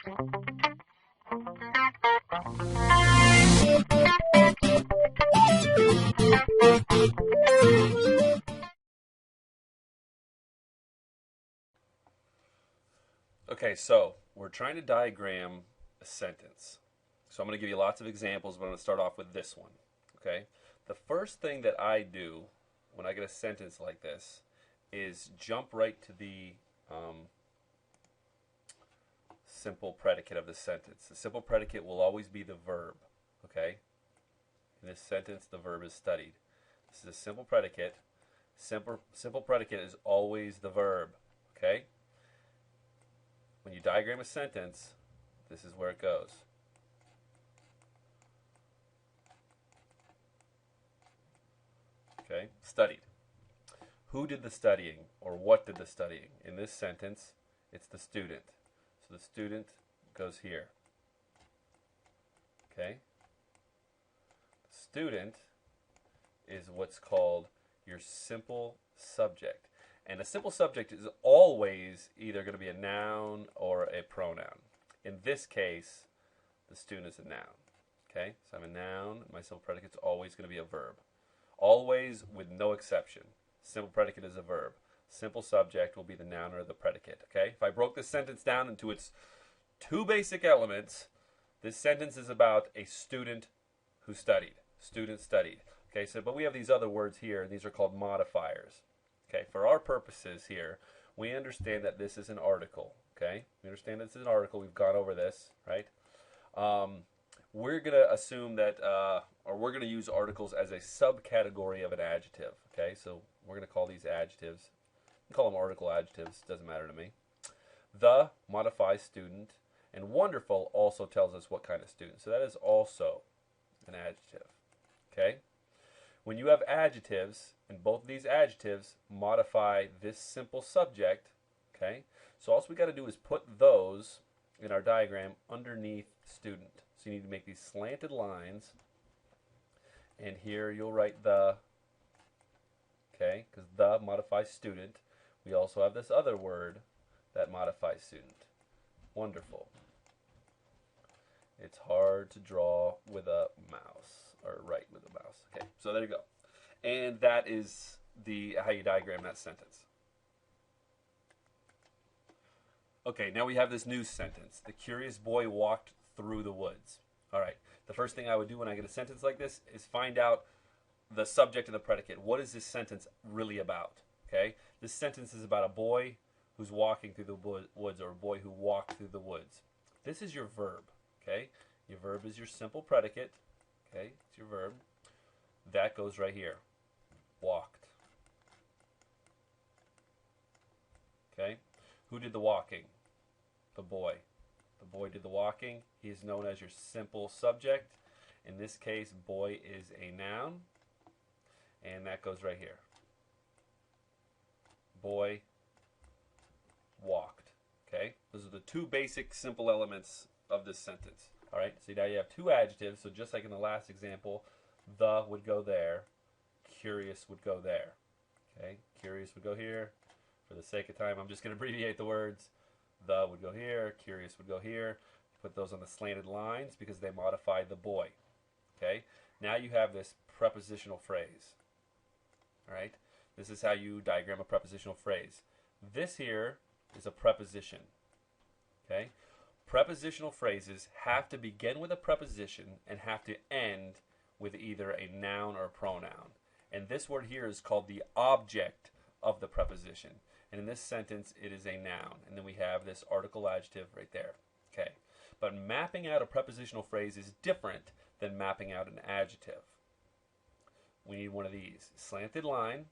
Okay, so we're trying to diagram a sentence. So I'm going to give you lots of examples, but I'm going to start off with this one. Okay, the first thing that I do when I get a sentence like this is jump right to the simple predicate of the sentence. The simple predicate will always be the verb. Okay, in this sentence, the verb is studied. This is a simple predicate. Simple predicate is always the verb. Okay. When you diagram a sentence, this is where it goes. Okay, studied. Who did the studying, or what did the studying? In this sentence, it's the student. So the student goes here. Okay? The student is what's called your simple subject. And a simple subject is always either going to be a noun or a pronoun. In this case, the student is a noun. Okay, so I'm a noun. My simple predicate is always going to be a verb. Always, with no exception. Simple predicate is a verb. Simple subject will be the noun or the predicate. Okay, if I broke this sentence down into its two basic elements, this sentence is about a student who studied. Student studied. Okay, so but we have these other words here, and these are called modifiers. Okay, for our purposes here, we understand that this is an article. Okay, we understand this is an article. We've gone over this, right? We're going to assume that, or we're going to use articles as a subcategory of an adjective. Okay, so we're going to call these adjectives. We call them article adjectives. Doesn't matter to me. The modifies student, and wonderful also tells us what kind of student. So that is also an adjective. Okay. When you have adjectives, and both of these adjectives modify this simple subject, okay, so all we got to do is put those in our diagram underneath student. So you need to make these slanted lines, and here you'll write the, okay, because the modifies student. We also have this other word that modifies student. Wonderful. It's hard to draw with a mouse, or write with a mouse. Okay, so there you go. And that is how you diagram that sentence. Okay, now we have this new sentence. The curious boy walked through the woods. All right, the first thing I would do when I get a sentence like this is find out the subject and the predicate. What is this sentence really about? Okay, this sentence is about a boy who's walking through the woods, or a boy who walked through the woods. This is your verb. Okay, your verb is your simple predicate. Okay, it's your verb. That goes right here. Walked. Okay, who did the walking? The boy. The boy did the walking. He is known as your simple subject. In this case, boy is a noun, and that goes right here. Boy walked. Okay, those are the two basic simple elements of this sentence. All right, so now you have two adjectives. So just like in the last example, the would go there, curious would go there. Okay, curious would go here. For the sake of time, I'm just going to abbreviate the words. The would go here, curious would go here. Put those on the slanted lines because they modify the boy. Okay, now you have this prepositional phrase. All right, this is how you diagram a prepositional phrase. This here is a preposition. Okay, prepositional phrases have to begin with a preposition and have to end with either a noun or a pronoun. And this word here is called the object of the preposition. And in this sentence, it is a noun. And then we have this article adjective right there. Okay. But mapping out a prepositional phrase is different than mapping out an adjective. We need one of these. Slanted line.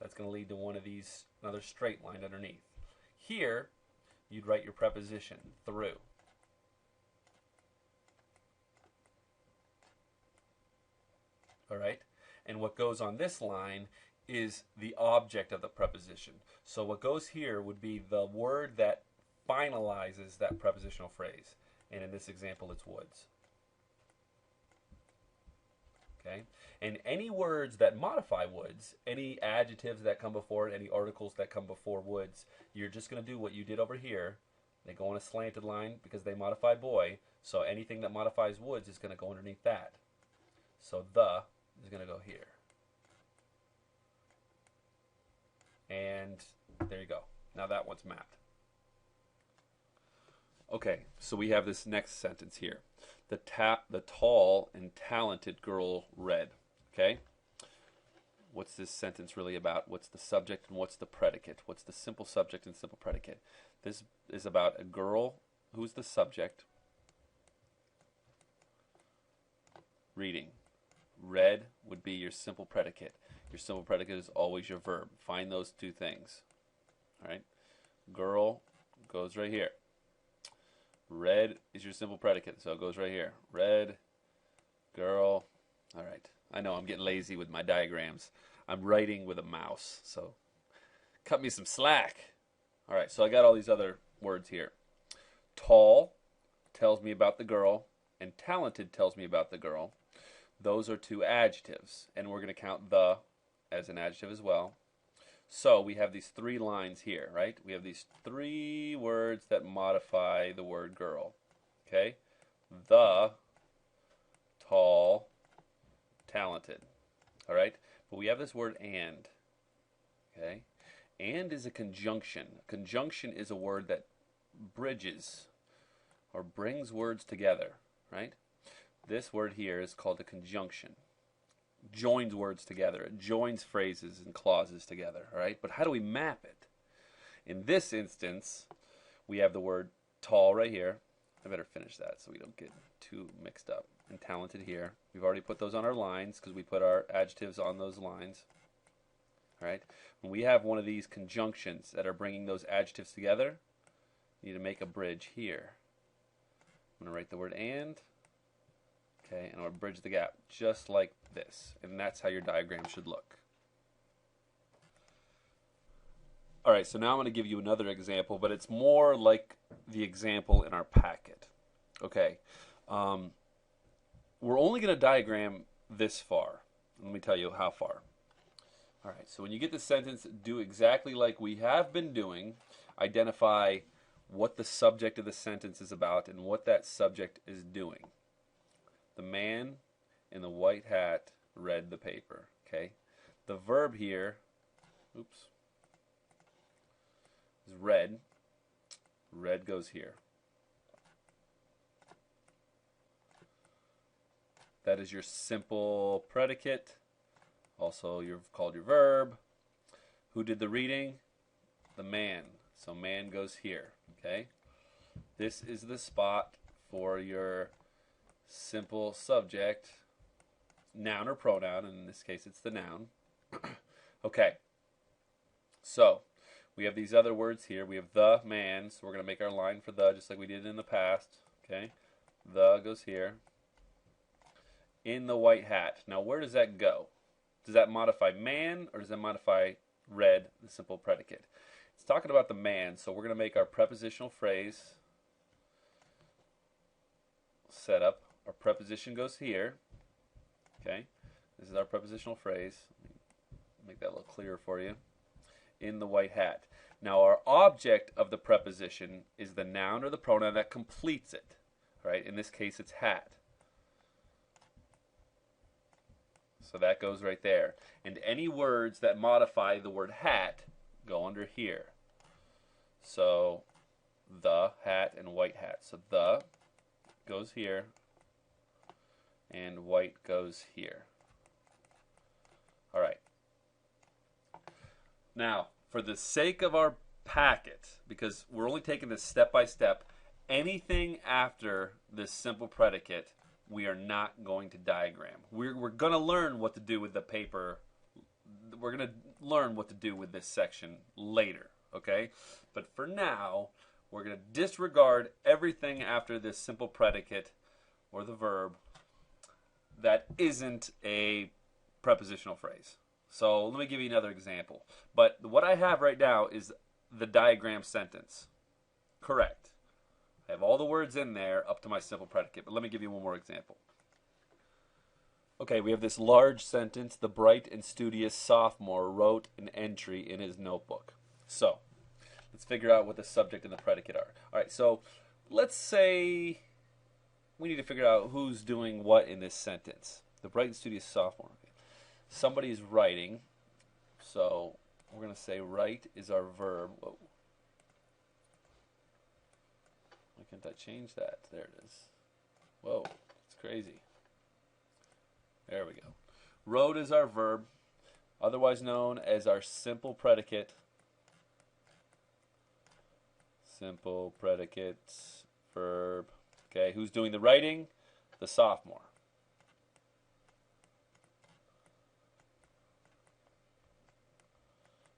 That's going to lead to one of these, another straight line underneath. Here, you'd write your preposition, through. All right? And what goes on this line is the object of the preposition. So what goes here would be the word that finalizes that prepositional phrase. And in this example, it's woods. Okay? And any words that modify woods, any adjectives that come before it, any articles that come before woods, you're just going to do what you did over here. They go on a slanted line because they modify boy, so anything that modifies woods is going to go underneath that. So the is going to go here. And there you go. Now that one's mapped. Okay, so we have this next sentence here. The tall and talented girl read. Okay? What's this sentence really about? What's the subject and what's the predicate? What's the simple subject and simple predicate? This is about a girl who's the subject reading. Read would be your simple predicate. Your simple predicate is always your verb. Find those two things. All right? Girl goes right here. Read is your simple predicate, so it goes right here. Read, girl. All right. I know I'm getting lazy with my diagrams. I'm writing with a mouse, so cut me some slack. All right, so I got all these other words here. Tall tells me about the girl, and talented tells me about the girl. Those are two adjectives, and we're going to count the as an adjective as well. So we have these three lines here, right? We have these three words that modify the word girl. Okay? The, tall, talented. All right? But we have this word and. Okay? And is a conjunction. A conjunction is a word that bridges or brings words together, right? This word here is called a conjunction. Joins words together. It joins phrases and clauses together, all right? But how do we map it? In this instance, we have the word tall right here. I better finish that so we don't get too mixed up. And talented here. We've already put those on our lines because we put our adjectives on those lines. All right? When we have one of these conjunctions that are bringing those adjectives together, you need to make a bridge here. I'm going to write the word and. Okay, and I'll bridge the gap just like this. And that's how your diagram should look. All right, so now I'm going to give you another example, but it's more like the example in our packet. Okay, we're only going to diagram this far. Let me tell you how far. All right, so when you get the sentence, do exactly like we have been doing. Identify what the subject of the sentence is about and what that subject is doing. The man in the white hat read the paper. Okay, the verb here, oops, is read. Read goes here. That is your simple predicate. Also, you've called your verb. Who did the reading? The man. So man goes here. Okay, this is the spot for your simple subject, noun or pronoun. In this case, it's the noun. Okay, so we have these other words here. We have the man, so we're going to make our line for the just like we did in the past. Okay, the goes here. In the white hat. Now, where does that go? Does that modify man or does that modify read, the simple predicate? It's talking about the man, so we're going to make our prepositional phrase set up. Our preposition goes here. Okay, this is our prepositional phrase. Make that a little clearer for you. In the white hat. Now, our object of the preposition is the noun or the pronoun that completes it. Right? In this case, it's hat. So that goes right there. And any words that modify the word hat go under here. So the hat and white hat. So the goes here and white goes here. All right. Now, for the sake of our packet, because we're only taking this step by step, anything after this simple predicate we are not going to diagram. We're going to learn what to do with the paper. We're going to learn what to do with this section later, okay? But for now, we're going to disregard everything after this simple predicate or the verb that isn't a prepositional phrase. So let me give you another example. But what I have right now is the diagram sentence. Correct. I have all the words in there up to my simple predicate, but let me give you one more example. Okay, we have this large sentence. The bright and studious sophomore wrote an entry in his notebook. So, Let's figure out what the subject and the predicate are. All right, so let's say we need to figure out who's doing what in this sentence. The bright and studious sophomore. Somebody's writing, so we're going to say write is our verb. Whoa. Why can't I change that? There it is. Whoa, it's crazy. There we go. Wrote is our verb, otherwise known as our simple predicate. Simple predicate, verb. Okay, who's doing the writing? The sophomore.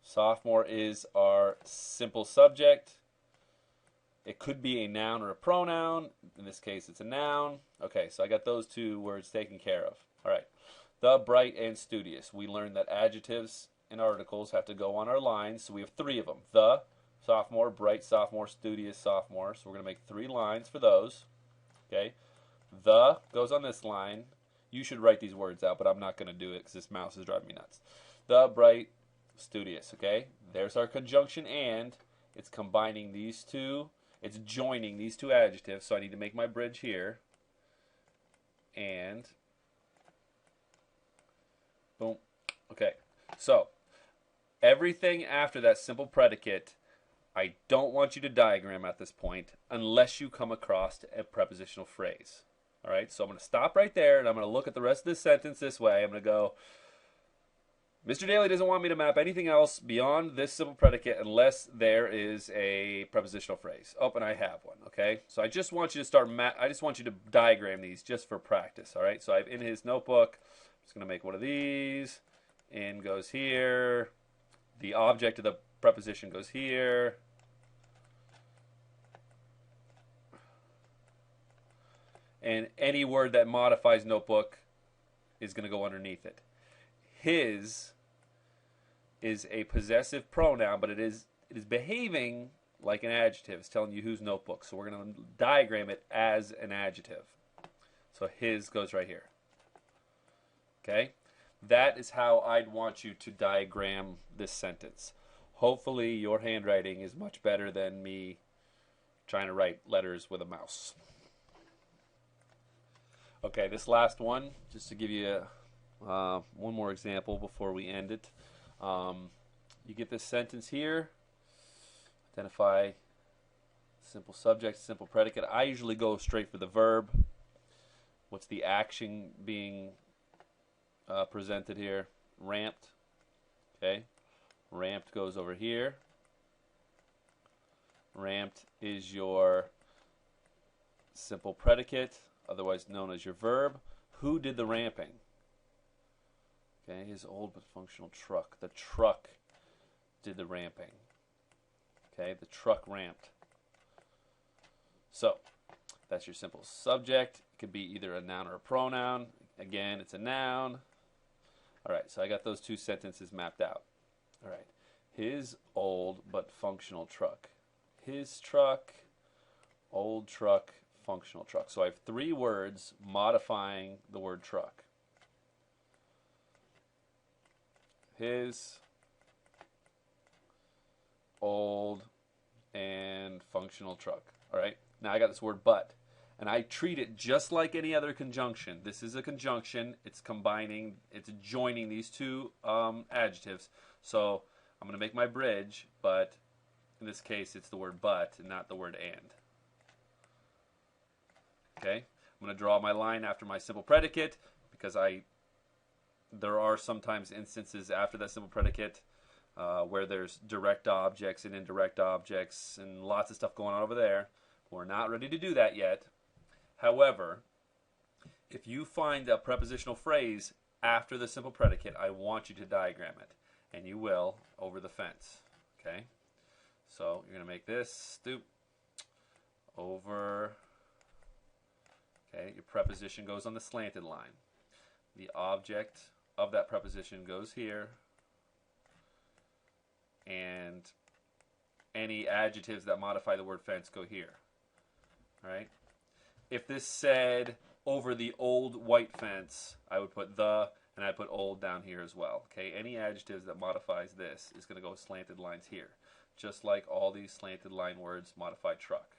Sophomore is our simple subject. It could be a noun or a pronoun. In this case, it's a noun. Okay, so I got those two words taken care of. All right. The, bright, and studious. We learned that adjectives and articles have to go on our lines, so we have three of them. The, sophomore, bright, sophomore, studious, sophomore. So we're going to make 3 lines for those. Okay. The goes on this line. You should write these words out, but I'm not going to do it because this mouse is driving me nuts. The, bright, studious. Okay. There's our conjunction and. It's combining these two. It's joining these two adjectives, so I need to make my bridge here. And boom. Okay. So everything after that simple predicate, I don't want you to diagram at this point unless you come across a prepositional phrase. All right? So I'm going to stop right there, and I'm going to look at the rest of this sentence this way. I'm going to go, Mr. Daly doesn't want me to map anything else beyond this simple predicate unless there is a prepositional phrase. Oh, and I have one, okay? So I just want you to I just want you to diagram these just for practice, all right? So I've in his notebook, I'm just going to make one of these. In goes here. The object of the preposition goes here. And any word that modifies notebook is going to go underneath it. His is a possessive pronoun, but it is behaving like an adjective. It's telling you whose notebook. So we're going to diagram it as an adjective. So his goes right here. Okay? That is how I'd want you to diagram this sentence. Hopefully your handwriting is much better than me trying to write letters with a mouse. Okay, this last one, just to give you one more example before we end it. You get this sentence here. Identify simple subject, simple predicate. I usually go straight for the verb. What's the action being presented here? Ramped. Okay. Ramped goes over here. Ramped is your simple predicate, otherwise known as your verb. Who did the ramping? Okay, his old but functional truck. The truck did the ramping. Okay, the truck ramped. So, that's your simple subject. It could be either a noun or a pronoun. Again, it's a noun. All right, so I got those two sentences mapped out. All right, his old but functional truck. His truck, old truck, functional truck. So I have 3 words modifying the word truck. His, old, and functional truck. All right. Now I got this word but, and I treat it just like any other conjunction. This is a conjunction. It's combining, it's joining these two adjectives. So I'm going to make my bridge, but in this case it's the word but and not the word and. Okay. I'm going to draw my line after my simple predicate because there are sometimes instances after that simple predicate where there's direct objects and indirect objects and lots of stuff going on over there. We're not ready to do that yet. However, if you find a prepositional phrase after the simple predicate, I want you to diagram it. And you will over the fence. Okay? So you're going to make this stoop over. Okay? Your preposition goes on the slanted line. The object of that preposition goes here. And any adjectives that modify the word fence go here. All right? If this said over the old white fence, I would put the, and I'd put old down here as well. Okay? Any adjectives that modifies this is going to go slanted lines here. just like all these slanted line words modify truck.